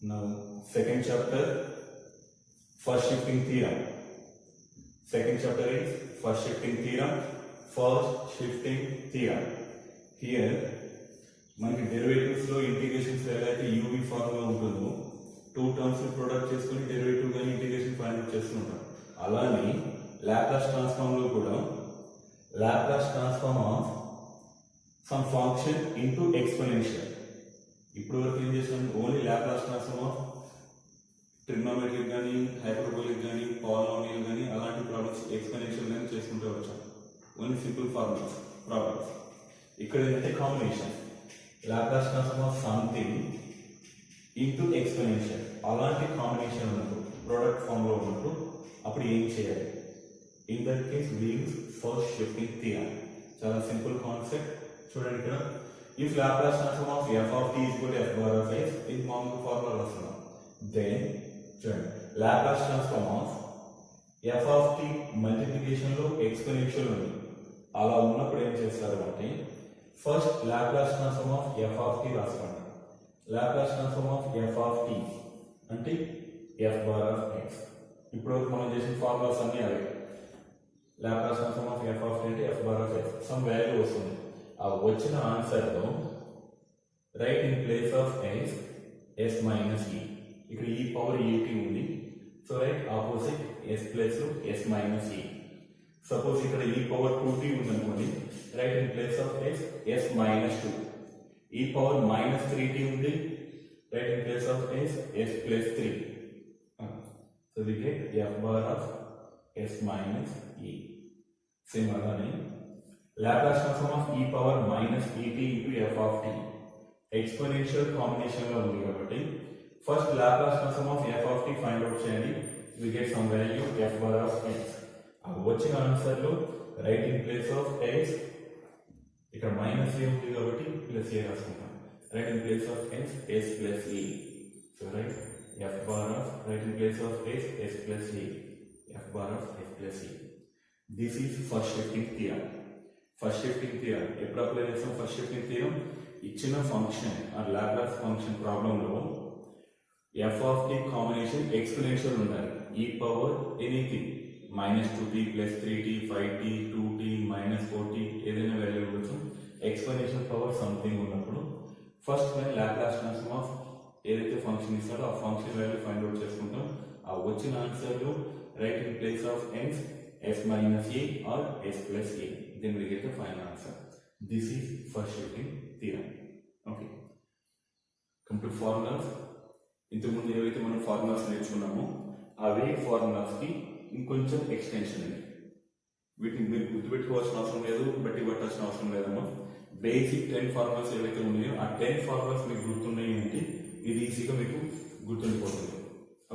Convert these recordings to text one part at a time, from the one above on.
Now second chapter, first shifting theorem. Second chapter is first shifting theorem. First shifting theorem. Here మనకి derivatives లో integrations ఏదైతే UV formula ఉంటుందో two terms product చేసుకుని derivative కానీ integration find out చేస్తుంటాం. అలానే Laplace transform లో కూడా Laplace transform of sum function into exponential. ఇప్పుడు వరకు ఏం చేసాం, only Laplace transform of trigonometric కానీ హైపర్బోలిక్ కానీ పాలినామియల్ కానీ అలాంటి ప్రాబ్లమ్స్ ఎక్స్పోనెన్షియల్ కానీ చేసుకుంటూ వచ్చాం. Only simple formulas problems. ఇక్కడ ఏంటంటే combination Laplace transform of something into exponential. అలాంటి కాంబినేషన్ ఉన్నప్పుడు ప్రోడక్ట్ ఫామ్ లో ఉన్నప్పుడు అప్పుడు ఏం చేయాలి? In that case we use first shifting theorem. చాలా సింపుల్ కాన్సెప్ట్. చూడండి ఇక్కడ, if Laplace transform of f of t is equal to f bar of x, ఇది మామూలు ఫార్ములా వస్తున్నాం. దెన్ చూడండి, Laplace transform of f of t multiplication లో exponential ఉంది. అలా ఉన్నప్పుడు ఏం చేస్తారు అంటే first Laplace transform of f of t రాసుకోండి. Laplace transform of f of t అంటే f bar of x. ఇప్పుడు మనం చేసిన ఫార్ములాస్ అన్ని అవే. Laplace transform of f of t అంటే f bar of x. Some value వస్తుంది. ఆ వచ్చిన ఆన్సర్ లో right in place of x s minus e. ఇక్కడ e పవర్ et ఉంది. So right opposite s place లో s మైనస్ e. సపోజ్ ఇక్కడ e power 2t ఉంది అనుకోండి, right in place of x s minus 2. e power minus 3t ఉంది, right in place of x s plus 3. So we get f bar of s minus e. Similarly, Laplace transform of e power minus et into f of t exponential combination లో ఉంది కాబట్టి first Laplace transform of f of t find out చేయండి. we get some value f bar of x. ఆ వచ్చిన answer లో right in place of x ఇక్కడ minus ఏ ఉంది కాబట్టి ప్లస్ ఏ రాసుకుంటాం. Right in place of x s plus e. So right f bar of right in place of x s plus e. f bar of s plus e. This is first shifting theorem. First shifting theorem ఎప్పుడు apply చేస్తాం? First shifting theorem ఇచ్చిన function ఆ Laplace function problem లో f of t combination exponential ఉండాలి. e power anything minus 2t plus 3t 5t 2t minus 4t ఏదైనా value ఉండొచ్చు. Exponential power something ఉన్నప్పుడు first మనం లాప్లాస్ ట్రాన్స్ఫార్మ్ ఆఫ్ ఏదైతే function ఇస్తారో ఆ ఫంక్షన్ వాల్యూ ఫైండ్ అవుట్ చేసుకుంటాం. ఆ వచ్చిన ఆన్సర్ లో right in place of x s minus a or s plus a, then we get the final answer. This is first shifting theorem. Okay, come to formulas. ఇంతకుముందు ఏవైతే మనం formulas నేర్చుకున్నామో అవే formulas కి ఇంకొంచెం extension ఉంది. వీటిని మీరు గుర్తుపెట్టుకోవాల్సిన అవసరం లేదు, బట్టి పట్టాల్సిన అవసరం లేదమ్మా. బేసిక్ 10 ఫార్ములాస్ ఏవైతే ఉన్నాయో ఆ 10 ఫార్ములాస్ మీకు గుర్తున్నాయి అంటే ఇది ఈజీగా మీకు గుర్తుండిపోతుంది.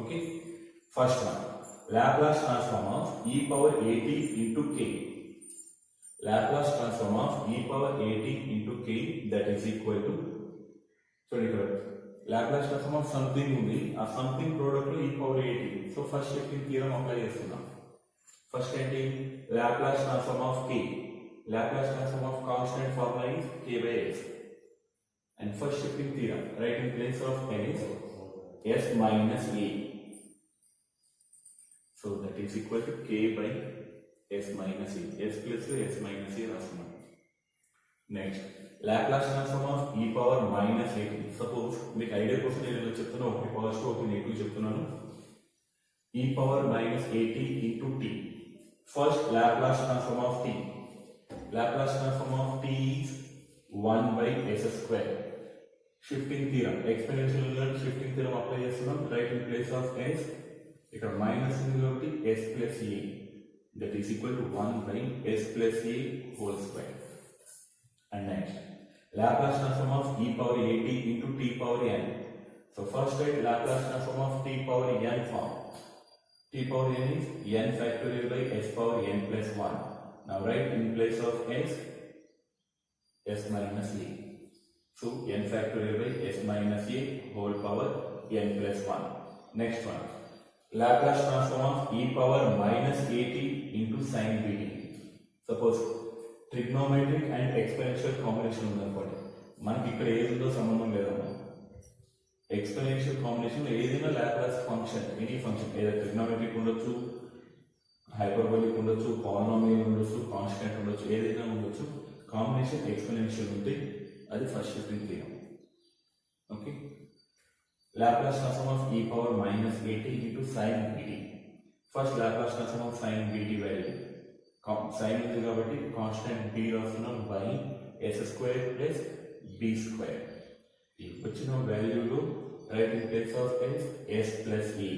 Okay, first one Laplace transform of e power at into k. Laplace transform of e power at into k that is equal to, so here Laplace transform of something ఉంది, ఆ something product లో e power at. So first shifting theorem apply చేస్తున్నాం. First ఏంటి? Laplace transform of k. Laplace transform of constant formula is k by s. And first shifting theorem, right in place of s s minus a. So that is equal to k by s minus e. s plus s minus e రాస్తున్నాం. Next Laplace transform of e power minus 8. Suppose మీకు idea కోసం నేను ఇలా చెప్తున్నా, ఒకటి positive ఒకటి negative చెప్తున్నాను. e power minus 8 into t. First Laplace transform of t. Laplace transform of t is 1 by s square. Shifting theorem exponential shifting theorem apply చేస్తున్నాం. Right in place of s ఇక్కడ minus ఉంది కాబట్టి s plus a that is equal to 1 by s plus a whole square. And next Laplace transform of e power at into t power n. So first write Laplace transform of t power n form. t power n is n factorial by s power n plus 1. Now write in place of s s minus a. So n factorial by s minus a whole power n plus 1. Next one, Laplace transform of e power minus at into sin bt. Suppose trigonometric and exponential combination ఉందనుకోండి, మనకి ఇక్కడ ఏది ఉందో సంబంధం లేదమ్మా. Exponential combination ఏదైనా Laplace function, any function, ఏదో trigonometric ఉండొచ్చు, హైపర్బోలిక్ ఉండొచ్చు, పాలినామియల్ ఉండొచ్చు, కాన్స్టెంట్ ఉండొచ్చు, ఏదైనా ఉండొచ్చు, కాంబినేషన్ ఎక్స్పోనెన్షియల్ ఉంటే అది first shifting theorem. Okay, Laplace transform of e power minus at into sin bt. First Laplace transform of sin bt value, sin ఉంది కాబట్టి కాన్స్టెంట్ b రాస్తున్నాం by s square plus b square. వచ్చిన వాల్యూలో right in place of s plus e,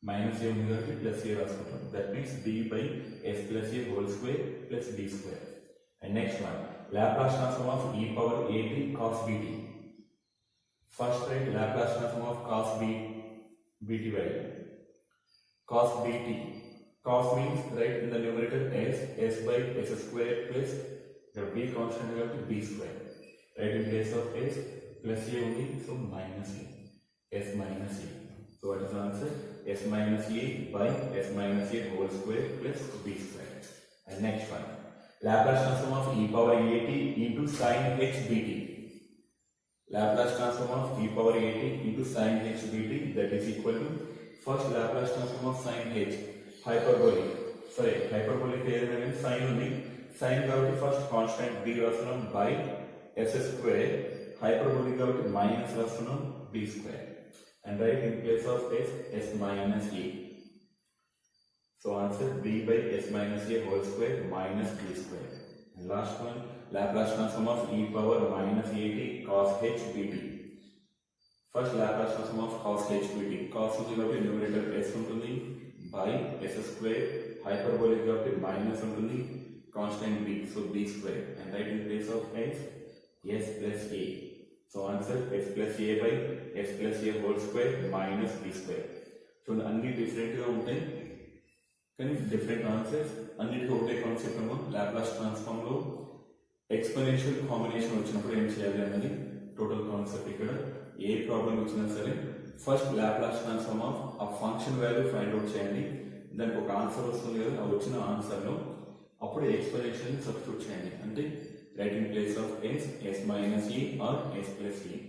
minus ఏ ఉంది కాబట్టి plus ఏ రాసుకుంటాం. That means b by s plus A whole square plus b square. And next one Laplace transform of e power at cos bt. First write Laplace transform of cos bt value. Cos bt. Cos means right in the numerator s by s square plus the b constant equal to b square. Right in place of s plus a only, so minus a. S minus a. So what is the answer? S minus a by s minus a whole square plus b square. And next one, Laplace transform of e power at into sin h bt. Laplace transform of e power at into sin h bt, that is equal to first Laplace transform of sin h, hyperbolic. Sorry, hyperbolic ఏదైనా sin ఉంది, sin కాబట్టి first constant b రాస్తున్నాం by s square, hyperbolic కాబట్టి minus రాస్తున్నాం b square. And right in place of s minus a. So answer b by s minus a whole square minus b square. And last one, Laplace transform of e power minus at cos h bt. First Laplace transform of cos h bt. Cos ఉంది కాబట్టి numerator s ఉంటుంది by s square, hyperbolic కాబట్టి minus ఉంటుంది, constant b, so b square. And right in place of s plus a. So answer s plus a by s plus a whole square minus b square. చూడండి అన్ని డిఫరెంట్గా ఉంటాయి కానీ different answers. అన్నిటికీ ఒకటే concept ఏమో Laplace ట్రాన్స్ఫార్మ్లో exponential combination వచ్చినప్పుడు ఏం చేయాలి అన్నది టోటల్ కాన్సెప్ట్. ఇక్కడ ఏ ప్రాబ్లం వచ్చినా సరే ఫస్ట్ లాప్లాస్ ట్రాన్స్ఫార్మ్ ఆఫ్ ఆ ఫంక్షన్ వాల్యూ ఫైండ్ అవుట్ చేయండి, దానికి ఒక ఆన్సర్ వస్తుంది కదా, ఆ వచ్చిన ఆన్సర్లో అప్పుడు ఎక్స్పోనెన్షియల్ని సబ్స్టిట్యూట్ చేయండి. అంటే right in place of s minus e or s plus e.